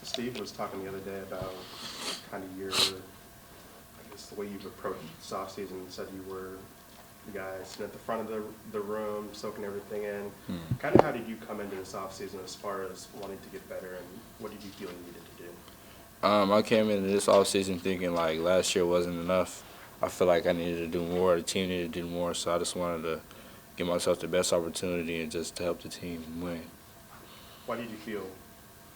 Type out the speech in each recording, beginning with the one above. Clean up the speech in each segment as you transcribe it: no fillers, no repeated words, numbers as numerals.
Steve was talking the other day about kind of your, I guess, the way you've approached this offseason, and said you were the guy sitting at the front of the room, soaking everything in. Kind of how did you come into this offseason as far as wanting to get better, and what did you feel you needed to do? I came into this offseason thinking like last year wasn't enough. I feel like I needed to do more. The team needed to do more, so I just wanted to give myself the best opportunity and just to help the team win. Why did you feel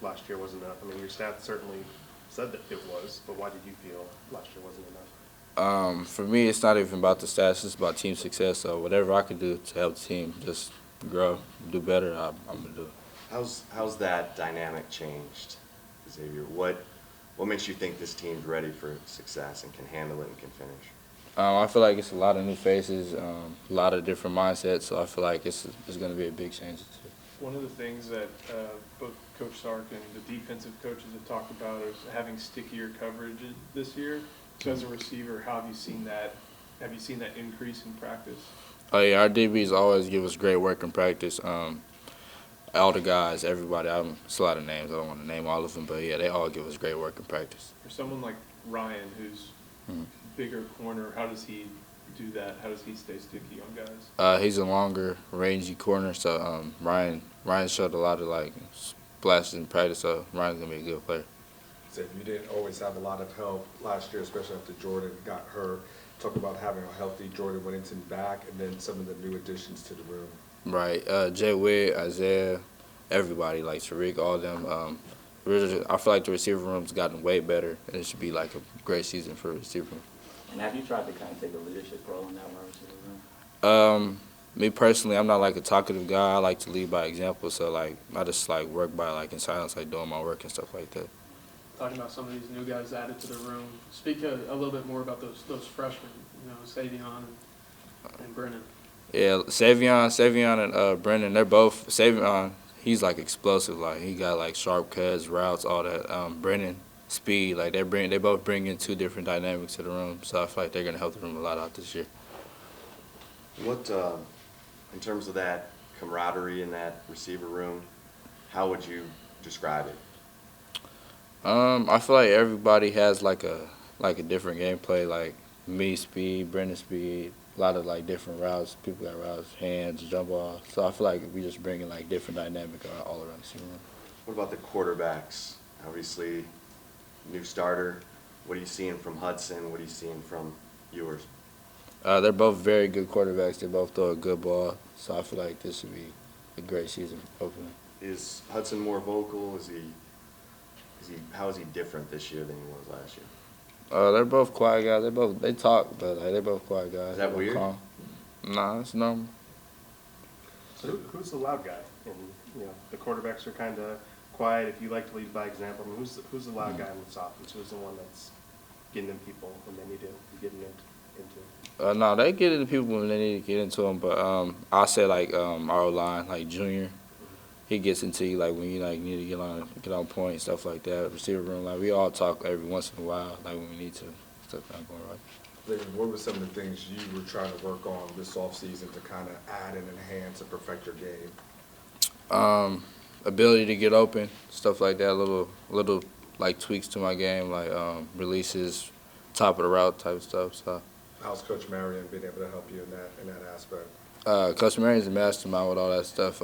last year wasn't enough? I mean, your stats certainly said that it was, but why did you feel last year wasn't enough? For me, it's not even about the stats. It's about team success. So whatever I could do to help the team just grow, do better, I'm going to do it. How's that dynamic changed, Xavier? What makes you think this team's ready for success and can handle it and can finish? I feel like it's a lot of new faces, a lot of different mindsets, so I feel like it's going to be a big change. One of the things that both Coach Sark and the defensive coaches have talked about is having stickier coverage this year. So as a receiver, how have you seen that? Have you seen that increase in practice? Oh yeah, our DBs always give us great work in practice. All the guys, everybody. It's a lot of names. I don't want to name all of them, but yeah, they all give us great work in practice. For someone like Ryan, who's bigger corner, how does he do that? How does he stay sticky on guys? He's a longer, rangy corner, so Ryan showed a lot of like splashes in practice, so Ryan's gonna be a good player. So you didn't always have a lot of help last year, especially after Jordan got hurt. Talk about having a healthy Jordan Whittington back, and then some of the new additions to the room. Right, Jay Witt, Isaiah, everybody, like Tariq, all of them. I feel like the receiver room's gotten way better, and it should be like a great season for the receiver room. And have you tried to kind of take a leadership role in that wide receiver room? Me personally, I'm not like a talkative guy. I like to lead by example, so like I just like work by like in silence, like doing my work and stuff like that. Talking about some of these new guys added to the room, speak a little bit more about those freshmen, Xavier and Brennan. Yeah, Xavier and Brennan, they're both Xavier. He's like explosive, like he got like sharp cuts, routes, all that. Brennan, speed, like they both bring in two different dynamics to the room. So I feel like they're gonna help the room a lot out this year. What, in terms of that camaraderie in that receiver room, how would you describe it? I feel like everybody has like a different gameplay. Like me, speed, Brennan, speed. A lot of like different routes. People got routes, hands, jump ball. So I feel like we just bringing like different dynamic all around the team. What about the quarterbacks? Obviously, new starter. What are you seeing from Hudson? What are you seeing from yours? They're both very good quarterbacks. They both throw a good ball. So I feel like this would be a great season, hopefully. Is Hudson more vocal? How is he different this year than he was last year? They're both quiet guys. They talk, but like, they're both quiet guys. Is that weird? Calm. Nah, it's normal. So who's the loud guy? And the quarterbacks are kind of quiet. If you like to lead by example, I mean, who's the loud guy in this offense? Who's the one that's getting them people when they need to be getting into? No, they get into people when they need to get into them. But I'll say like our O-line, like Junior, he gets into you like when you like need to get on point and stuff like that. Receiver room, like we all talk every once in a while, like when we need to. Stuff not going right. What were some of the things you were trying to work on this offseason to kind of add and enhance and perfect your game? Ability to get open, stuff like that. Little like tweaks to my game, like releases, top of the route type of stuff. So. How's Coach Marion been able to help you in that aspect? Coach Marion's a mastermind with all that stuff.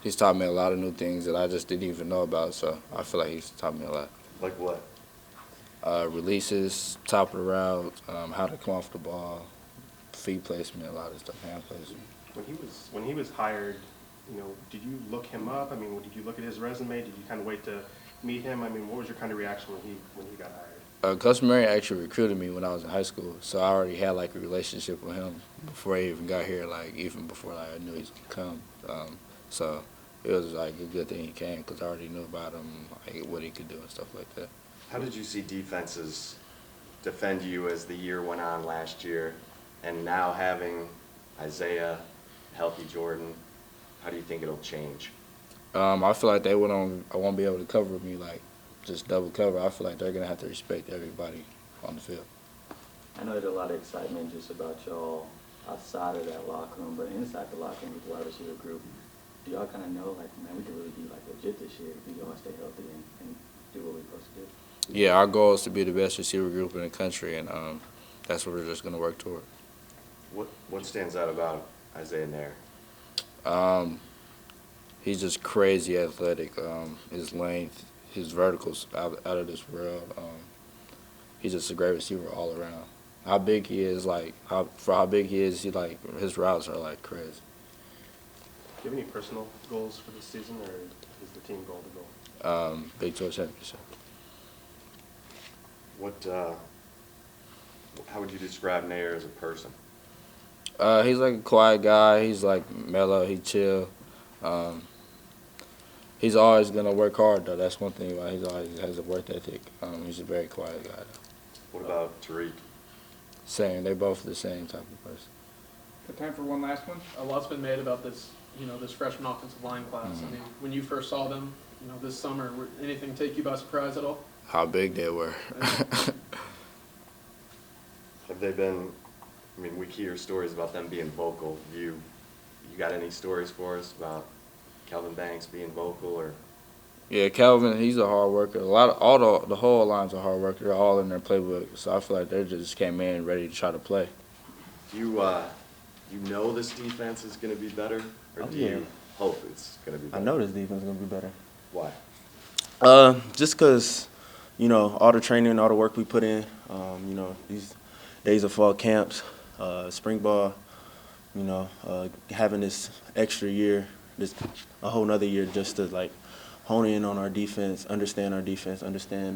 He's taught me a lot of new things that I just didn't even know about, so I feel like he's taught me a lot. Like what? Releases, top of the route, how to come off the ball, feet placement, a lot of stuff, hand placement. When he was hired, did you look him up? I mean, did you look at his resume? Did you kind of wait to meet him? I mean, what was your kind of reaction when he got hired? Coach Marion actually recruited me when I was in high school, so I already had like a relationship with him before he even got here, like even before like, I knew he was gonna come. So it was like a good thing he came because I already knew about him, like what he could do and stuff like that. How did you see defenses defend you as the year went on last year, and now having Isaiah, healthy Jordan, how do you think it'll change? I feel like I won't be able to cover me like just double cover. I feel like they're gonna have to respect everybody on the field. I know there's a lot of excitement just about y'all outside of that locker room, but inside the locker room with the wide receiver group, do y'all kind of know, like, man, we can really be like legit this year if we all stay healthy and do Yeah, our goal is to be the best receiver group in the country, and that's what we're just going to work toward. What stands out about Isaiah Nair? He's just crazy athletic. His length, his verticals out of this world. He's just a great receiver all around. How big he is, how big he is, his routes are like crazy. Do you have any personal goals for this season, or is the team goal to goal? Big 12 championship. How would you describe Nair as a person? He's like a quiet guy. He's like mellow. He chill. He's always gonna work hard though. That's one thing. Like, he always has a work ethic. He's a very quiet guy. What about Tariq? Same. They're both the same type of person. Got time for one last one? A lot's been made about this, this freshman offensive line class. I mean, when you first saw them, this summer, anything take you by surprise at all? How big they were. Have they been? I mean, we hear stories about them being vocal. You got any stories for us about Kelvin Banks being vocal, or? Yeah, Calvin, he's a hard worker. The whole line's a hard worker. They're all in their playbook, so I feel like they just came in ready to try to play. Do you know this defense is going to be better, or do you hope it's going to be better? I know this defense is going to be better. Why? Just because, all the training, all the work we put in, these days of fall camps, spring ball, having this extra year, a whole nother year just to, hone in on our defense, understand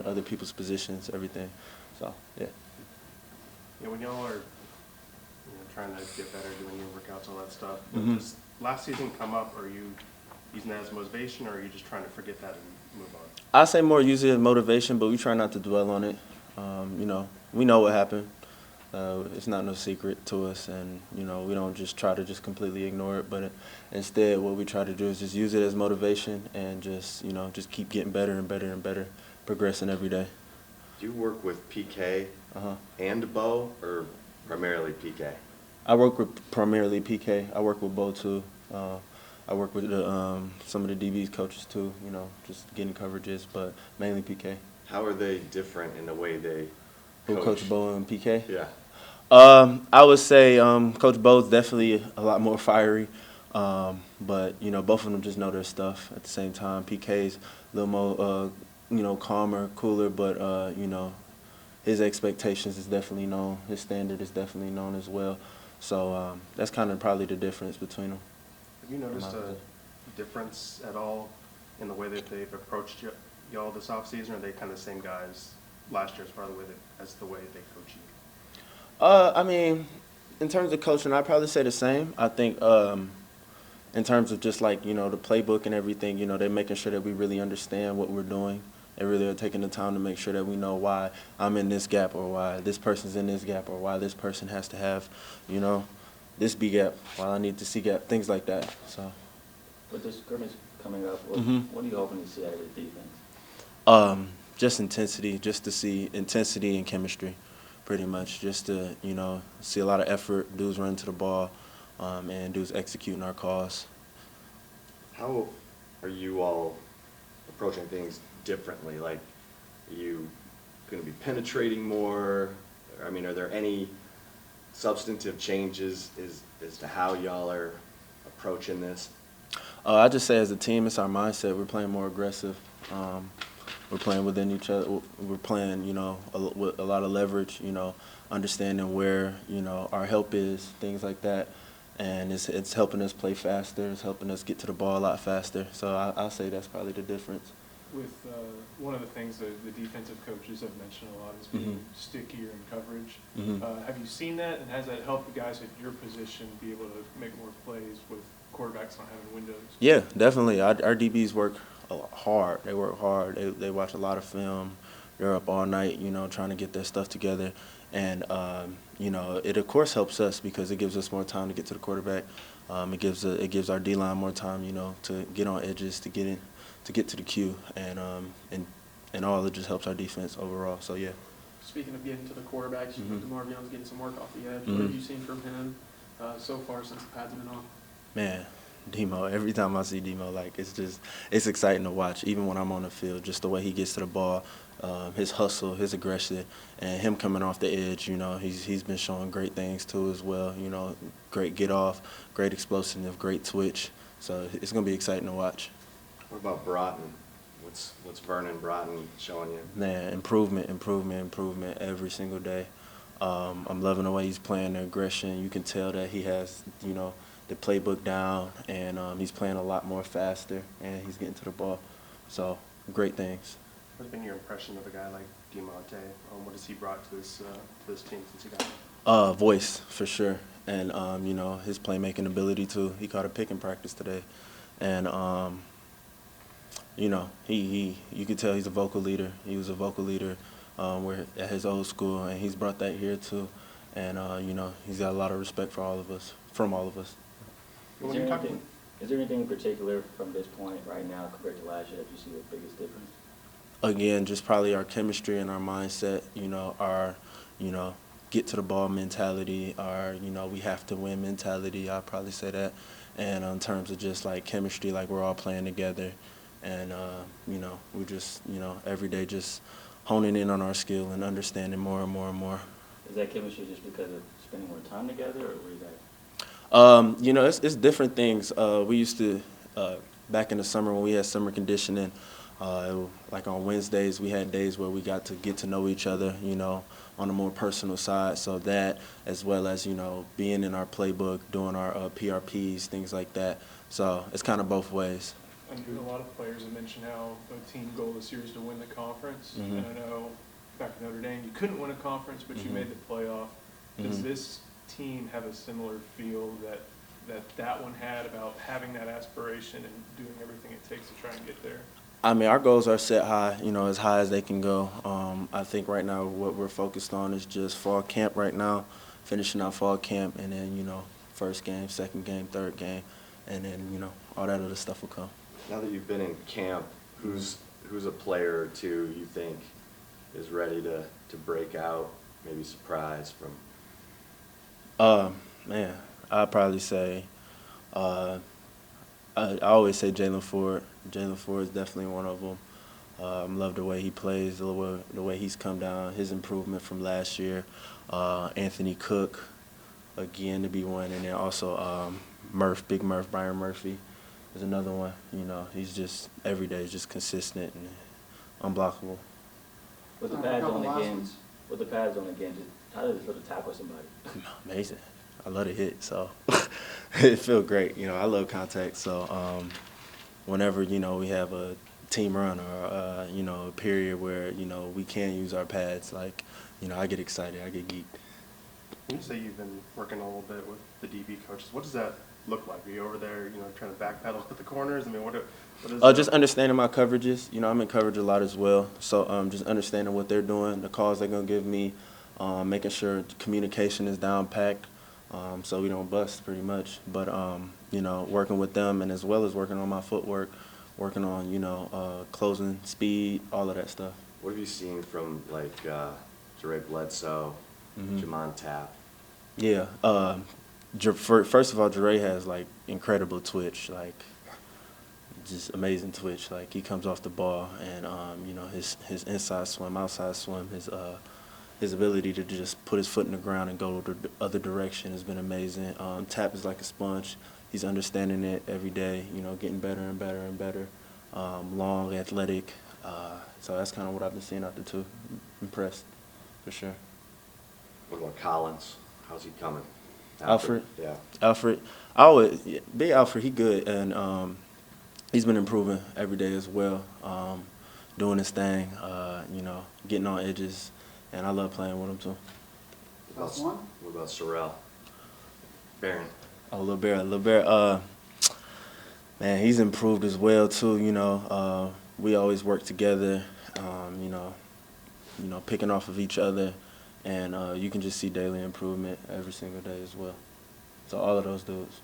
other people's positions, everything. So, yeah. Yeah, when y'all are trying to get better, doing your workouts, all that stuff, does last season come up, or are you using that as motivation, or are you just trying to forget that and move on? I say more use it as motivation, but we try not to dwell on it. We know what happened. It's not no secret to us, and we don't just try to just completely ignore it. But instead, what we try to do is just use it as motivation and just just keep getting better and better and better, progressing every day. Do you work with PK and Bo, or primarily PK? I work with primarily PK. I work with Bo too. I work with some of the DBs coaches too. Just getting coverages, but mainly PK. How are they different in the way they coach? Coach Bo and PK? Yeah. I would say Coach Bo's definitely a lot more fiery, but both of them just know their stuff. At the same time, PK's a little more calmer, cooler, but his expectations is definitely known. His standard is definitely known as well. So that's kind of probably the difference between them. Have you noticed a difference at all in the way that they've approached y'all this offseason, or are they kind of the same guys last year as the way they coach you? I mean, in terms of coaching, I'd probably say the same. I think in terms of just the playbook and everything, they're making sure that we really understand what we're doing. They really are taking the time to make sure that we know why I'm in this gap, or why this person's in this gap, or why this person has to have, this B gap while I need the C gap, things like that. So. With this scrimmage coming up, what are you hoping to see out of the defense? Just intensity, just to see intensity and chemistry, pretty much. Just to, see a lot of effort, dudes running to the ball, and dudes executing our calls. How are you all approaching things differently? Like, are you going to be penetrating more? I mean, are there any substantive changes as to how y'all are approaching this? I just say as a team, it's our mindset. We're playing more aggressive. We're playing within each other. We're playing, with a lot of leverage, understanding where, our help is, things like that. And it's helping us play faster. It's helping us get to the ball a lot faster. So I'll say that's probably the difference. With one of the things that the defensive coaches have mentioned a lot is being stickier in coverage. Have you seen that, and has that helped the guys at your position be able to make more plays with quarterbacks not having windows? Yeah, definitely. Our DBs work hard. They work hard. They watch a lot of film. They're up all night, trying to get their stuff together. And, it of course helps us because it gives us more time to get to the quarterback. It gives our D-line more time, to get on edges, to get to the queue, and all it just helps our defense overall. So yeah. Speaking of getting to the quarterbacks, DeMarvion's getting some work off the edge. What have you seen from him so far since the pads have been on? Man, Demo. Every time I see Demo, like it's exciting to watch. Even when I'm on the field, just the way he gets to the ball, his hustle, his aggression, and him coming off the edge. You know, he's been showing great things too as well. You know, great get off, great explosiveness, great twitch. So it's gonna be exciting to watch. What about Broughton? What's Vernon Broughton showing you? Man, improvement every single day. I'm loving the way he's playing the aggression. You can tell that he has, you know, the playbook down, and he's playing a lot more faster, and he's getting to the ball. So, great things. What's been your impression of a guy like DeMonte? What has he brought to this team since he got here? Voice, for sure. And, you know, his playmaking ability, too. He caught a pick in practice today. And, you know, you could tell he's a vocal leader. He was a vocal leader at his old school, and he's brought that here too. And you know, he's got a lot of respect for all of us, from all of us. Is there anything in particular from this point right now compared to last year that you see the biggest difference? Again, just probably our chemistry and our mindset. You know, our get to the ball mentality. Our we have to win mentality. I'd probably say that. And in terms of just like chemistry, like we're all playing together. And, you know, we're just, every day just honing in on our skill and understanding more and more and more. Is that chemistry just because of spending more time together, or what is that? You know, it's different things. We used to, back in the summer when we had summer conditioning, like on Wednesdays, we had days where we got to get to know each other, you know, on a more personal side. So that, as well as, you know, being in our playbook, doing our PRPs, things like that. So it's kind of both ways. And a lot of players have mentioned how a team goal this year is to win the conference. Mhm. And I know back in Notre Dame, you couldn't win a conference, but you Mhm. made the playoff. Does Mhm. this team have a similar feel that one had about having that aspiration and doing everything it takes to try and get there? I mean, our goals are set high, you know, as high as they can go. I think right now what we're focused on is just fall camp right now, finishing out fall camp, and then, you know, first game, second game, third game, and then, you know, all that other stuff will come. Now that you've been in camp, who's a player or two you think is ready to break out, maybe surprise from? Man, I'd probably say, I always say Jalen Ford. Jalen Ford is definitely one of them. Love the way he plays, the way he's come down, his improvement from last year. Anthony Cook, again, to be one, and then also Big Murph, Byron Murphy is another one. You know, he's just every day is just consistent and unblockable. With the A pads couple on last again, ones. just how does it feel to tackle somebody? Amazing. I love to hit, so it feels great. You know, I love contact, so whenever, you know, we have a team run or, you know, a period where, you know, we can use our pads, like, you know, I get excited, I get geeked. When you say you've been working a little bit with the DB coaches, what does that look like? Are you over there, you know, trying to backpedal with the corners? I mean, what is Just understanding my coverages. You know, I'm in coverage a lot as well. So just understanding what they're doing, the calls they're going to give me, making sure communication is down packed so we don't bust pretty much. But, you know, working with them, and as well as working on my footwork, working on, you know, closing speed, all of that stuff. What have you seen from, like, Jere Bledsoe, Jamon Tapp? Yeah. First of all, Jere has, like, incredible twitch, like, just amazing twitch. Like, he comes off the ball, and, you know, his inside swim, outside swim, his ability to just put his foot in the ground and go the other direction has been amazing. Tapp is like a sponge. He's understanding it every day, you know, getting better and better and better. Long, athletic. So that's kind of what I've been seeing out there, too. Impressed, for sure. What about Collins? How's he coming? Alfred? Yeah. Alfred, Big Alfred, he good, and he's been improving every day as well, doing his thing, you know, getting on edges, and I love playing with him too. Last one? What about Sorrell? Barron? Oh, Lil Bear, man, he's improved as well too. You know, we always work together, you know, picking off of each other, and you can just see daily improvement every single day as well. So all of those dudes.